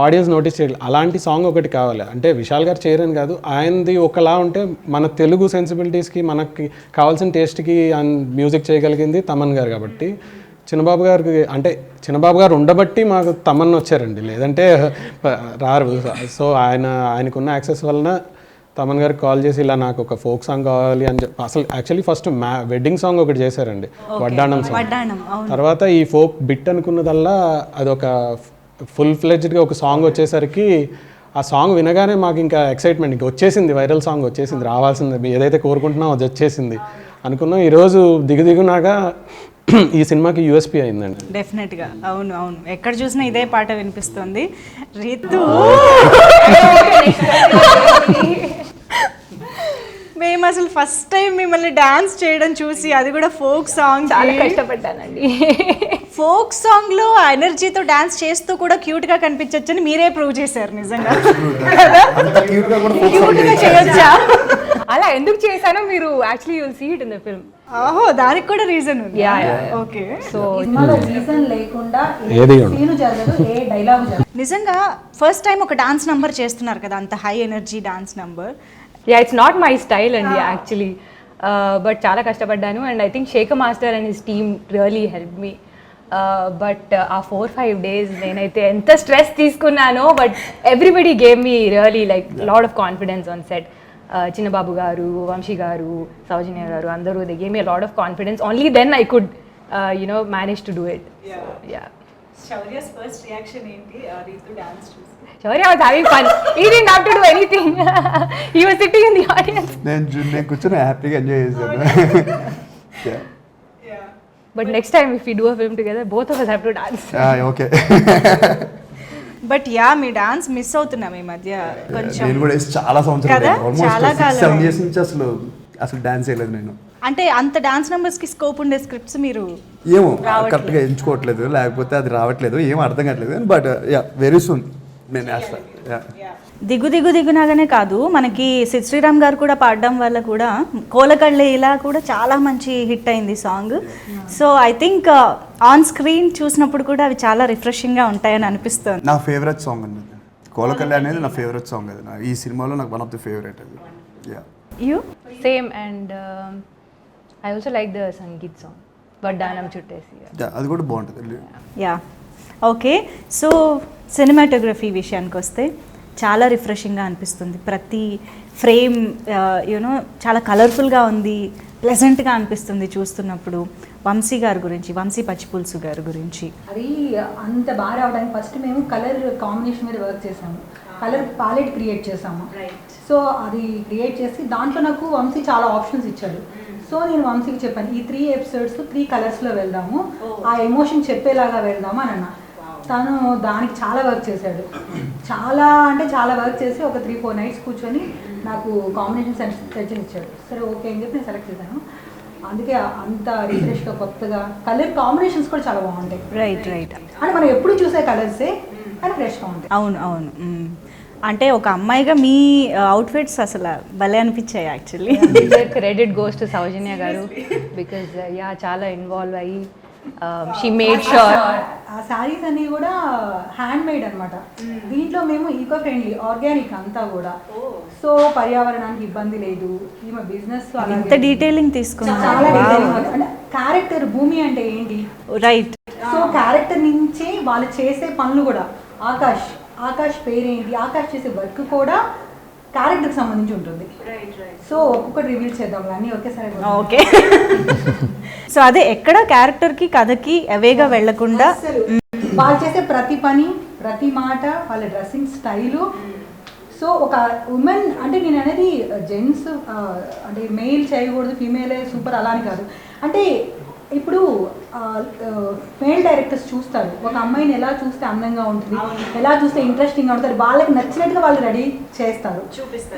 ఆడియన్స్ నోటీస్ చేయట్లేదు. అలాంటి సాంగ్ ఒకటి కావాలి. అంటే విశాల్ గారు చేయరని కాదు, ఆయనది ఒకలా ఉంటే మన తెలుగు సెన్సిబిలిటీస్కి మనకి కావాల్సిన టేస్ట్కి మ్యూజిక్ చేయగలిగింది తమన్ గారు. కాబట్టి చిన్నబాబు గారికి అంటే చిన్నబాబు గారు ఉండబట్టి మాకు తమన్ వచ్చారండి, లేదంటే రారు. సో ఆయనకున్న యాక్సెస్ వలన తమన్ గారికి కాల్ చేసి ఇలా నాకు ఒక ఫోక్ సాంగ్ కావాలి అని చెప్పి, అసలు యాక్చువల్లీ ఫస్ట్ వెడ్డింగ్ సాంగ్ ఒకటి చేశారండి, వడ్డాణం సాంగ్. తర్వాత ఈ ఫోక్ బిట్ అనుకున్నదల్లా అదొక ఫుల్ ఫ్లెడ్జ్డ్గా ఒక సాంగ్ వచ్చేసరికి ఆ సాంగ్ వినగానే మాకు ఇంకా ఎక్సైట్మెంట్, ఇంకా వచ్చేసింది, వైరల్ సాంగ్ వచ్చేసింది, రావాల్సింది, ఏదైతే కోరుకుంటున్నామో అది వచ్చేసింది అనుకున్నాం. ఈరోజు దిగునాగా ఈ సినిమాకి యూఎస్పీ అయిందండి. డెఫినెట్గా, అవును అవును, ఎక్కడ చూసినా ఇదే పాట వినిపిస్తుంది. రీతు మేము అసలు ఫస్ట్ టైం మిమ్మల్ని డాన్స్ చేయడం చూసి, అది కూడా ఫోక్ సాంగ్, చాలా కష్టపడ్డానండి. ఫోక్ సాంగ్ లో ఎనర్జీతో డాన్స్ చేస్తూ కూడా క్యూట్ గా కనిపించొచ్చని మీరే ప్రూవ్ చేశారు నిజంగా. అంత cute గా కూడా folk song క్యూట్ గా చేయొచ్చా? చేయొచ్చా? అలా ఎందుకు చేశానో మీరు actually you'll see it in the film. ఓహో, దానికి కూడా రీజన్ ఉంది. Yeah. ఓకే. సో సినిమాలో రీజన్ లేకుండా ఏది ఏ సీను జరగదు, ఏ డైలాగ్ జరగదు. నిజంగా ఫస్ట్ టైం ఒక డాన్స్ నంబర్ చేస్తున్నారు కదా, అంత high energy dance number. Yeah, it's not my style అండి యాక్చువల్లీ, బట్ చాలా కష్టపడ్డాను and I think Shekhar master and his team really help me. But ఆ 4-5 days నేనైతే ఎంత stress తీసుకున్నానో, but everybody gave me really like lot of confidence on set. Chinnababu garu, Vamsi garu, Soujanya garu అందరూ they gave me a lot of confidence. Only then I could manage to do it. Yeah. Shaurya's first reaction ఏంటి రీతు డాన్స్ చూసి? Shaurya was having fun. He didn't have to do anything. He was sitting in the audience. నేను కూర్చొని హ్యాపీగా ఎంజాయ్ చేశాను. But next time if we do a film together, both of us have to dance. Okay. But yeah, me dance miss అవుతున్నాం ఈ మధ్య కొంచెం. నేను కూడా చాలా సంవత్సరాలు, కదా? చాలా ఆల్మోస్ట్ కాలం 6-7 years నుంచి అసలు డాన్స్ చేయలేదు నేను. అంటే అంత డాన్స్ నంబర్స్ కి స్కోప్ ఉండే స్క్రిప్ట్స్ మీరు ఏమో కరెక్ట్గా ఎంచుకోవట్లేదు, లేకపోతే అది రావట్లేదు, ఏం అర్థం కావట్లేదు. బట్ యా, వెరీ సూన్ నేను వేస్తాను. దిగునాగానే కాదు, మనకి సిద్ శ్రీరామ్ గారు కూడా పాడడం వల్ల కూడా కోలకళ్ళే ఇలా కూడా చాలా మంచి హిట్ అయింది song. So I think on screen చూసినప్పుడు కూడా అవి చాలా రిఫ్రెషింగ్గా ఉంటాయని అనిపిస్తుంది. నా ఫేవరెట్ సాంగ్ అండి కోలకల్లి అనేది, నా ఫేవరెట్ సాంగ్ అది. ఈ సినిమాలో నాకు వన్ ఆఫ్ ది ఫేవరెట్ అది. Yeah, you? Same, and I also like the Sangeet song, Vaddanam Chuttesi. అది కూడా బాగుంటుంది. Yeah, okay. సో సినిమాటోగ్రఫీ విషయానికి వస్తే చాలా రిఫ్రెషింగ్గా అనిపిస్తుంది. ప్రతి ఫ్రేమ్ యూనో చాలా కలర్ఫుల్గా ఉంది, ప్లెజెంట్గా అనిపిస్తుంది చూస్తున్నప్పుడు. వంశీ గారి గురించి, వంశీ పచ్చిపులుసు గారి గురించి అది అంత బాగా రావడానికి ఫస్ట్ మేము కలర్ కాంబినేషన్ మీద వర్క్ చేసాము, కలర్ ప్యాలెట్ క్రియేట్ చేసాము. సో అది క్రియేట్ చేసి దాంట్లో నాకు వంశీ చాలా ఆప్షన్స్ ఇచ్చాడు. సో నేను వంశీకి చెప్పాను, ఈ 3 episodes 3 కలర్స్లో వెళ్దాము, ఆ ఎమోషన్ చెప్పేలాగా వెళ్దాము అని అన్న. తను దానికి చాలా వర్క్ చేశాడు, చాలా అంటే చాలా వర్క్ చేసి ఒక 3-4 nights కూర్చొని నాకు కాంబినేషన్ సజెషన్ ఇచ్చాడు. సరే ఓకే అని చెప్పి నేను సెలెక్ట్ చేశాను. అందుకే అంత రిఫ్రెష్గా కొత్తగా కలర్ కాంబినేషన్స్ కూడా చాలా బాగుంటాయి. రైట్. అంటే మనం ఎప్పుడు చూసే కలర్సే కానీ ఫ్రెష్గా ఉంటాయి. అవును. అంటే ఒక అమ్మాయిగా మీ అవుట్ఫిట్స్ అసలు భలే అనిపించాయి actually. Credit goes to Saujanya garu because చాలా ఇన్వాల్వ్ అయ్యి she made sure. ఆ శారీస్ అన్ని కూడా హ్యాండ్ మేడ్ అనమాట. దీంట్లో మేము ఈకో ఫ్రెండ్లీ, ఆర్గానిక్ అంతా కూడా. సో పర్యావరణానికి ఇబ్బంది లేదు. ఈమె బిజినెస్ ఇంత డీటెయిలింగ్ చాలా తీసుకున్నాను. detailing. అంటే క్యారెక్టర్ భూమి అంటే ఏంటి, రైట్. సో క్యారెక్టర్ నుంచి వాళ్ళు చేసే పనులు కూడా, ఆకాష్ పేరేంటి, ఆకాష్ చేసే వర్క్ కూడా క్యారెక్టర్కి సంబంధించి ఉంటుంది. సో ఒక్కొక్కటి రివీల్ చేద్దాం అన్నీ ఒకేసారి. ఓకే. సో అదే ఎక్కడ క్యారెక్టర్కి కథకి అవేగా వెళ్లకుండా వాళ్ళు చేసే ప్రతి పని, ప్రతి మాట, వాళ్ళ డ్రెస్సింగ్ స్టైలు. సో ఒక ఉమెన్ అంటే నేను అనేది జెంట్స్ అంటే మెయిల్ చేయకూడదు, ఫీమేలే సూపర్ అలా అని కాదు. అంటే ఇప్పుడు మేల్ డైరెక్టర్స్ చూస్తారు ఒక అమ్మాయిని ఎలా చూస్తే అందంగా ఉంటుంది, ఎలా చూస్తే ఇంట్రెస్టింగ్గా ఉంటుంది, వాళ్ళకి నచ్చినట్టుగా వాళ్ళు రెడీ చేస్తారు.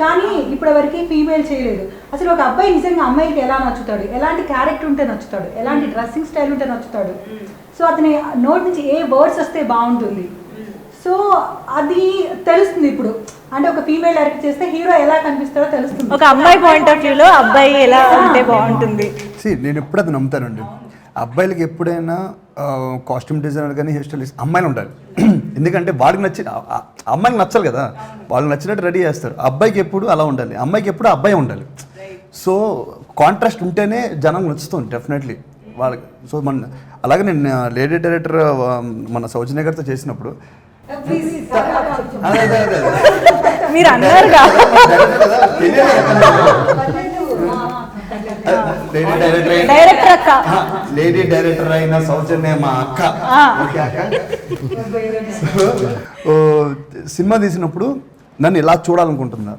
కానీ ఇప్పటివరకు ఫీమేల్ చేయలేదు. అసలు ఒక అబ్బాయి నిజంగా అమ్మాయికి ఎలా నచ్చుతాడు, ఎలాంటి క్యారెక్టర్ ఉంటే నచ్చుతాడు, ఎలాంటి డ్రెస్సింగ్ స్టైల్ ఉంటే నచ్చుతాడు, సో అతని నోటి నుంచి ఏ వర్డ్స్ వస్తే బాగుంటుంది, సో అది తెలుస్తుంది. ఇప్పుడు అంటే ఒక ఫీమేల్ డైరెక్ట్ చేస్తే హీరో ఎలా కనిపిస్తాడో తెలుస్తుంది. ఒక అమ్మాయి పాయింట్ ఆఫ్ వ్యూలో అబ్బాయి ఎలా ఉంటే బాగుంటుంది. నేను ఎప్పుడు అది నమ్ముతానండి. అబ్బాయిలకి ఎప్పుడైనా కాస్ట్యూమ్ డిజైనర్ కానీ హెయిర్ స్టైలిస్ట్ అమ్మాయిలు ఉండాలి. ఎందుకంటే వాడికి నచ్చిన అమ్మాయికి నచ్చాలి కదా, వాళ్ళకి నచ్చినట్టు రెడీ చేస్తారు. అబ్బాయికి ఎప్పుడు అలా ఉండాలి, అమ్మాయికి ఎప్పుడు అబ్బాయి ఉండాలి. సో కాంట్రాస్ట్ ఉంటేనే జనం నచ్చుతుంది డెఫినెట్లీ వాళ్ళకి. సో అలాగే నేను లేడీ డైరెక్టర్ మన సౌజన్య గారితో చేసినప్పుడు మీరు అన్నారుగా డైరెక్టర్ అక్క, లేడీ డైరెక్టర్ అయిన సౌజన్య మా అక్క. సినిమా తీసినప్పుడు నన్ను ఇలా చూడాలనుకుంటున్నా.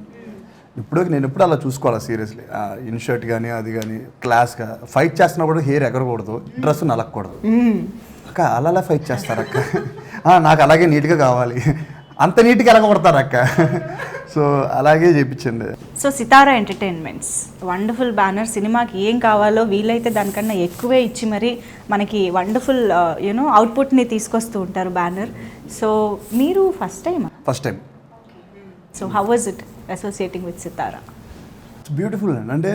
నేను ఎప్పుడు అలా చూసుకోవాలి సీరియస్లీ. ఇన్షర్ట్ కానీ అది కానీ క్లాస్గా ఫైట్ చేస్తున్నప్పుడు హెయిర్ ఎగరకూడదు, డ్రెస్ నలగకూడదు. అక్క అలా ఫైట్ చేస్తారు అక్క, నాకు అలాగే నీట్గా కావాలి. అంత నీట్గా ఎలా కొడతారు అక్క? సో అలాగే చేయించండి. సో సితారా ఎంటర్టైన్మెంట్స్ వండర్ఫుల్ బ్యానర్. సినిమాకి ఏం కావాలో వీలైతే దానికన్నా ఎక్కువే ఇచ్చి మరి మనకి వండర్ఫుల్ అవుట్పుట్ని తీసుకొస్తూ ఉంటారు బ్యానర్. సో మీరు first time. So how was it associating with Sitara? It's beautiful అండి. అంటే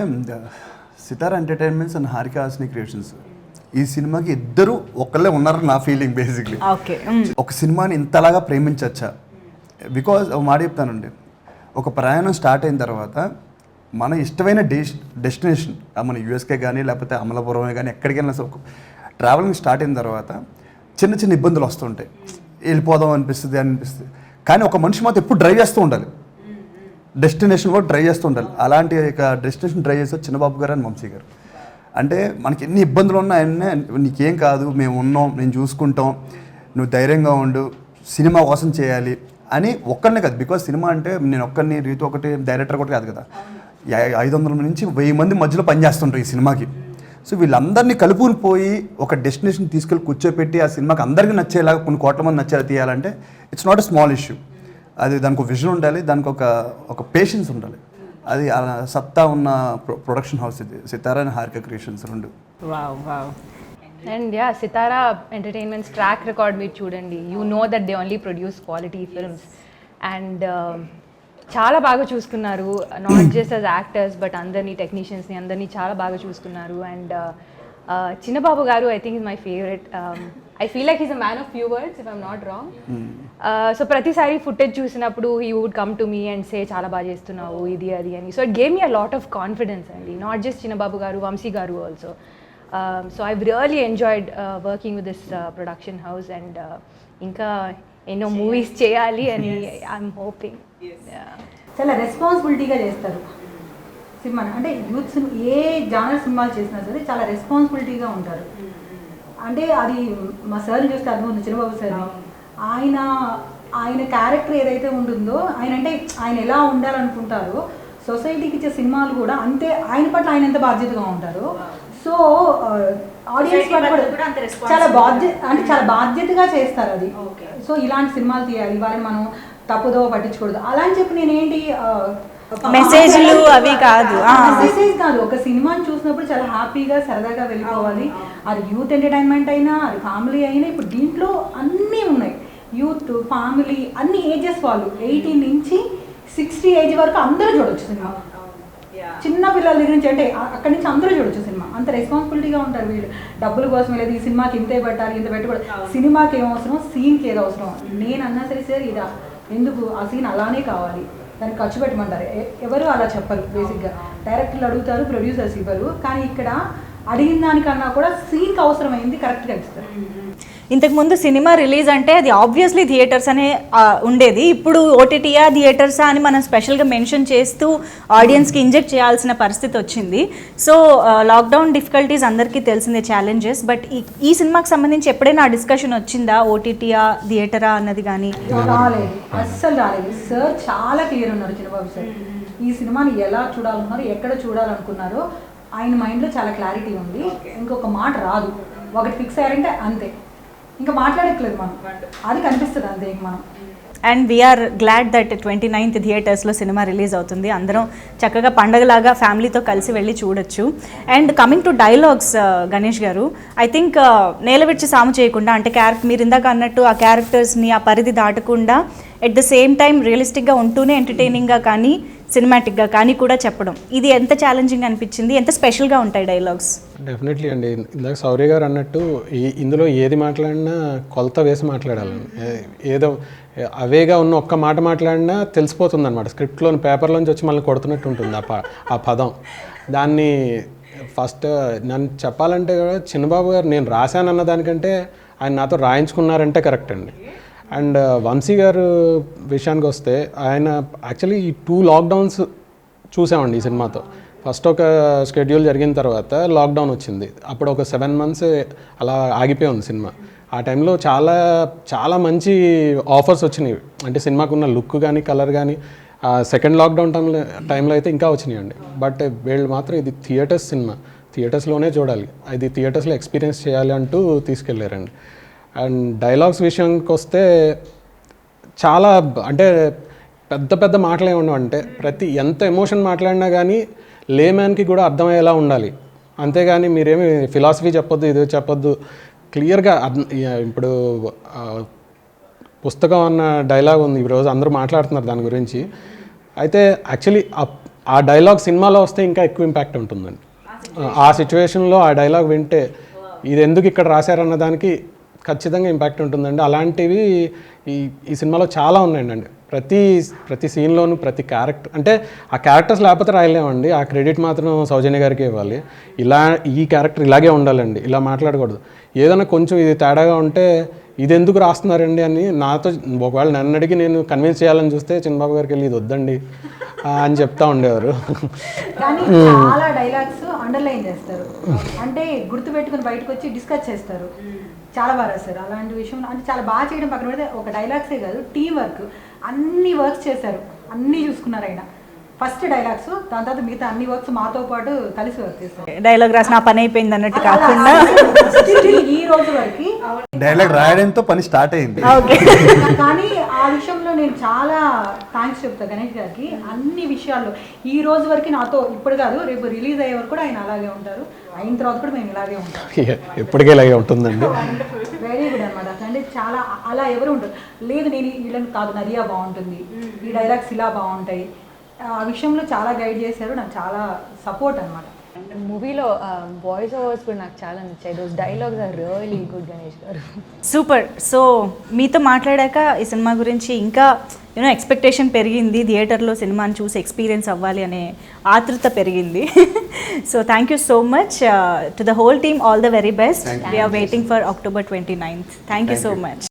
Sitara entertainments and Haarika Haasini creations ఈ సినిమాకి ఇద్దరు ఒకళ్ళే ఉన్నారని నా ఫీలింగ్ బేసిక్లీ. ఓకే. ఒక సినిమాని ఇంతలాగా ప్రేమించచ్చా? బికాజ్ ఒక మాట చెప్తానండి, ఒక ప్రయాణం స్టార్ట్ అయిన తర్వాత మన ఇష్టమైన డెస్టినేషన్ మన యూఎస్కే కానీ లేకపోతే అమలాపురమే కానీ ఎక్కడికైనా ట్రావెలింగ్ స్టార్ట్ అయిన తర్వాత చిన్న చిన్న ఇబ్బందులు వస్తుంటాయి, వెళ్ళిపోదాం అనిపిస్తుంది. కానీ ఒక మనిషి మాత్రం ఎప్పుడు డ్రైవ్ చేస్తూ ఉండాలి, డెస్టినేషన్ కూడా డ్రైవ్ చేస్తూ ఉండాలి. అలాంటి డెస్టినేషన్ డ్రైవ్ చేస్తారు చిన్నబాబు గారు అండ్ వంశీ గారు. అంటే మనకి ఎన్ని ఇబ్బందులు ఉన్నాయన్నీ నీకేం కాదు, మేము ఉన్నాం, నేను చూసుకుంటాం, నువ్వు ధైర్యంగా ఉండు, సినిమా కోసం చేయాలి అని ఒక్కరినే కాదు. బికాజ్ సినిమా అంటే నేను ఒక్కరిని, రీతు ఒకటి, డైరెక్టర్ ఒకటి కాదు కదా, 500 నుంచి 1000 మంది మధ్యలో పనిచేస్తుంటారు ఈ సినిమాకి. సో వీళ్ళందరినీ కలుపుకుని పోయి ఒక డెస్టినేషన్ తీసుకెళ్ళి కూర్చోపెట్టి ఆ సినిమాకి అందరికీ నచ్చేలాగా కొన్ని కోట్ల మంది నచ్చేలా తీయాలంటే it's not a small issue. అది దానికి ఒక విజన్ ఉండాలి, దానికి ఒక పేషెన్స్ ఉండాలి. అది సత్తా ఉన్న ప్రొడక్షన్ హౌస్ ఇది సితారా అండ్ హారిక క్రియేషన్స్ రెండు. And Sitara entertainments track record మీరు చూడండి, you know that they only produce quality films. And చాలా బాగా చూసుకున్నారు, not just as actors but అందరినీ, టెక్నీషియన్స్ని అందరినీ చాలా బాగా చూసుకున్నారు. అండ్ చిన్నబాబు గారు I think is my favourite. I feel like is a man of few words if I'm not wrong. So ప్రతిసారి ఫుటేజ్ చూసినప్పుడు he would come to me and say చాలా బాగా చేస్తున్నావు ఇది అది అని. So it gave me a lot of confidence అండి, నాట్ జస్ట్ చిన్నబాబు గారు, వంశీ గారు also. So I really enjoyed working with this production house. And ఇంకా ఎన్నో మూవీస్ చేయాలి అని ఐఎమ్ హోపింగ్. చాలా రెస్పాన్సిబిలిటీగా చేస్తారు సినిమా. అంటే యూత్ సినిమా ఏ జానర్ సినిమాలు చేసినా సరే చాలా రెస్పాన్సిబిలిటీగా ఉంటారు. అంటే అది మా సార్ని చూస్తే అర్థం ఉంది, చిన్నబాబు సార్ని. ఆయన క్యారెక్టర్ ఏదైతే ఉంటుందో, ఆయన ఎలా ఉండాలనుకుంటారో సొసైటీకి ఇచ్చే సినిమాలు కూడా అంతే, ఆయన పట్ల ఆయన ఎంత బాధ్యతగా ఉంటారు. సో ఆడియన్స్ పట్ల కూడా చాలా బాధ్యతగా చేస్తారు అది. సో ఇలాంటి సినిమాలు తీయాలి, వారిని మనం తప్పుదో పట్టించకూడదు అలా అని చెప్పి నేనేంటి మెసేజ్లు అవి కాదు, మెసేజ్ కాదు. ఒక సినిమాని చూసినప్పుడు చాలా హ్యాపీగా సరదాగా వెళ్ళిపోవాలి. అది యూత్ ఎంటర్టైన్మెంట్ అయినా, అది ఫ్యామిలీ అయినా. ఇప్పుడు దీంట్లో అన్నీ ఉన్నాయి, యూత్, ఫ్యామిలీ, అన్ని ఏజెస్ వాళ్ళు, 18 నుంచి 60 ఏజ్ వరకు అందరూ చూడొచ్చు సినిమా. చిన్న పిల్లల దగ్గర నుంచి అంటే అక్కడి నుంచి అందరూ చూడొచ్చు సినిమా. అంత రెస్పాన్సిబిలిటీగా ఉంటారు వీళ్ళు. డబ్బుల కోసం లేదు, ఈ సినిమాకి ఇంతే పెట్టాలి, ఇంత పెట్టకూడదు. సినిమాకి ఏం అవసరం, సీన్కి ఏదో అవసరం. నేను అన్నా సరే సార్ ఇదా ఎందుకు, ఆ సీన్ అలానే కావాలి, దానికి ఖర్చు పెట్టమంటారు. ఎవరు అలా చెప్పరు. బేసిక్గా డైరెక్టర్లు అడుగుతారు, ప్రొడ్యూసర్స్ ఇవ్వరు. కానీ ఇక్కడ అడిగిన దానికన్నా కూడా సీన్కి అవసరమైంది కరెక్ట్గా ఇస్తారు. ఇంతకుముందు సినిమా రిలీజ్ అంటే అది ఆబ్వియస్లీ థియేటర్స్ అనే ఉండేది. ఇప్పుడు ఓటీటీయా థియేటర్సా అని మనం స్పెషల్గా మెన్షన్ చేస్తూ ఆడియన్స్కి ఇంజెక్ట్ చేయాల్సిన పరిస్థితి వచ్చింది. సో లాక్డౌన్ డిఫికల్టీస్ అందరికీ తెలిసిందే, ఛాలెంజెస్. బట్ ఈ సినిమాకి సంబంధించి ఎప్పుడైనా ఆ డిస్కషన్ వచ్చిందా, ఓటీటీయా థియేటరా అన్నది కానీ? రాలేదు, అస్సలు రాలేదు. సార్ చాలా క్లియర్ ఉన్నారు, చిన్నబాబు సార్. ఈ సినిమాని ఎలా చూడాలనుకున్నారు, ఎక్కడ చూడాలనుకున్నారో ఆయన మైండ్లో చాలా క్లారిటీ ఉంది. ఇంకొక మాట రాదు, ఒకటి ఫిక్స్ అయ్యారంటే అంతే, ఇంకా మాట్లాడట్లేదు మనం, అది కనిపిస్తుంది అంతే మనం. And we are glad that 29th థియేటర్స్లో సినిమా రిలీజ్ అవుతుంది. అందరం చక్కగా పండగలాగా ఫ్యామిలీతో కలిసి వెళ్ళి చూడొచ్చు. And coming to dialogues, Ganesh గారు, ఐ థింక్ నేలవిడిచి సాము చేయకుండా, అంటే మీరు ఇందాక అన్నట్టు ఆ క్యారెక్టర్స్ని ఆ పరిధి దాటకుండా ఎట్ ద సేమ్ టైం రియలిస్టిక్గా ఉంటూనే ఎంటర్టైనింగ్గా కానీ సినిమాటిక్గా కానీ కూడా చెప్పడం, ఇది ఎంత ఛాలెంజింగ్ అనిపించింది, ఎంత స్పెషల్గా ఉంటాయి డైలాగ్స్? డెఫినెట్లీ అండి. ఇందాక సౌర్య గారు అన్నట్టు ఇందులో ఏది మాట్లాడినా కొలత వేసి మాట్లాడాలండి. ఏదో అవేగా ఉన్న ఒక్క మాట మాట్లాడినా తెలిసిపోతుంది అనమాట. స్క్రిప్ట్లోని పేపర్లోంచి వచ్చి మళ్ళీ కొడుతున్నట్టు ఉంటుంది ఆ పదం. దాన్ని ఫస్ట్ నన్ను చెప్పాలంటే కూడా చిన్నబాబు గారు నేను రాశానన్న దానికంటే ఆయన నాతో రాయించుకున్నారంటే కరెక్ట్ అండి. అండ్ వంశీ గారు విషయానికి వస్తే ఆయన యాక్చువల్లీ ఈ 2 లాక్డౌన్స్ చూసామండి ఈ సినిమాతో. ఫస్ట్ ఒక షెడ్యూల్ జరిగిన తర్వాత లాక్డౌన్ వచ్చింది. అప్పుడు ఒక 7 months అలా ఆగిపోయి ఉంది సినిమా. ఆ టైంలో చాలా చాలా మంచి ఆఫర్స్ వచ్చినాయి, అంటే సినిమాకు ఉన్న లుక్ కానీ కలర్ కానీ. సెకండ్ లాక్డౌన్ టైంలో అయితే ఇంకా వచ్చినాయండి. బట్ వీళ్ళు మాత్రం ఇది థియేటర్స్ సినిమా, థియేటర్స్లోనే చూడాలి, ఇది థియేటర్స్లో ఎక్స్పీరియన్స్ చేయాలి అంటూ తీసుకెళ్ళారండి. అండ్ డైలాగ్స్ విషయానికి వస్తే చాలా, అంటే పెద్ద పెద్ద మాటలే ఉండవు, అంటే ఎంత ఎమోషన్ మాట్లాడినా కానీ లేమ్యాన్కి కూడా అర్థమయ్యేలా ఉండాలి. అంతేగాని మీరేమి ఫిలాసఫీ చెప్పొద్దు, ఇది చెప్పొద్దు, క్లియర్గా ఇప్పుడు పుస్తకం అన్న డైలాగ్ ఉంది, ఈరోజు అందరూ మాట్లాడుతున్నారు దాని గురించి. అయితే యాక్చువల్లీ ఆ డైలాగ్ సినిమాలో వస్తే ఇంకా ఎక్కువ ఇంపాక్ట్ ఉంటుందండి. ఆ సిచ్యువేషన్లో ఆ డైలాగ్ వింటే ఇది ఎందుకు ఇక్కడ రాశారన్న దానికి ఖచ్చితంగా ఇంపాక్ట్ ఉంటుందండి. అలాంటివి ఈ సినిమాలో చాలా ఉన్నాయండి. ప్రతి సీన్లోనూ ప్రతి క్యారెక్టర్, అంటే ఆ క్యారెక్టర్స్ లేకపోతే రాయలేమండి, ఆ క్రెడిట్ మాత్రం సౌజన్య గారికి ఇవ్వాలి. ఈ క్యారెక్టర్ ఇలాగే ఉండాలండి, ఇలా మాట్లాడకూడదు, ఏదైనా కొంచెం ఇది తేడాగా ఉంటే ఇది ఎందుకు రాస్తున్నారండి అని నాతో ఒకవేళ నన్ను అడిగి నేను కన్విన్స్ చేయాలని చూస్తే చిన్నబాబు గారికి వెళ్ళి ఇది వద్దండి అని చెప్తా ఉండేవారు. కానీ చాలా డైలాగ్స్ అండర్లైన్ చేస్తారు, అంటే గుర్తుపెట్టుకుని బయటకు వచ్చి డిస్కస్ చేస్తారు, చాలా బాగా రాస్తారు. అలాంటి విషయం అంటే చాలా బాగా చేయడం పక్కన పెడితే ఒక డైలాగ్సే కాదు, టీం వర్క్, అన్ని వర్క్స్ చేశారు, అన్నీ చూసుకున్నారు ఆయన. ఫస్ట్ డైలాగ్స్, దాని తర్వాత మిగతా అన్ని వర్క్స్ మాతో పాటు కలిసి వర్క్ చేస్తారు. డైలాగ్ రాసిన పని అయిపోయింది అన్నట్టు కాకుండా ఈ రోజు వరకు డైలాగ్ రాయడంతో పని స్టార్ట్ అయింది. కానీ ఆ విషయంలో నేను చాలా థ్యాంక్స్ చెప్తా గణేష్ గారికి. అన్ని విషయాల్లో ఈ రోజు వరకు నాతో, ఇప్పుడు కాదు రేపు రిలీజ్ అయ్యే వరకు కూడా ఆయన అలాగే ఉంటారు, అయిన తర్వాత కూడా మేము ఇలాగే ఉంటాం. ఎప్పటికీ ఇలాగే ఉంటుందండి. వెరీ గుడ్ అనమాట. అంటే చాలా అలా ఎవరు ఉంటారు, లేదు నేను వీళ్ళని కాదు, నరియా బాగుంటుంది, ఈ డైలాగ్స్ ఇలా బాగుంటాయి, ఆ విషయంలో చాలా గైడ్ చేశారు, నాకు చాలా సపోర్ట్ అనమాట. మూవీలో వాయిస్ ఓవర్స్ కూడా నాకు చాలా నచ్చాయి. Those dialogues are really good Ganesh గారు. సూపర్. సో మీతో మాట్లాడాక ఈ సినిమా గురించి ఇంకా ఎక్స్పెక్టేషన్ పెరిగింది, థియేటర్లో సినిమాని చూసి ఎక్స్పీరియన్స్ అవ్వాలి అనే ఆతృత పెరిగింది. So thank you so much to the whole team, all the very best. We're waiting for October 29th. Thank you so much.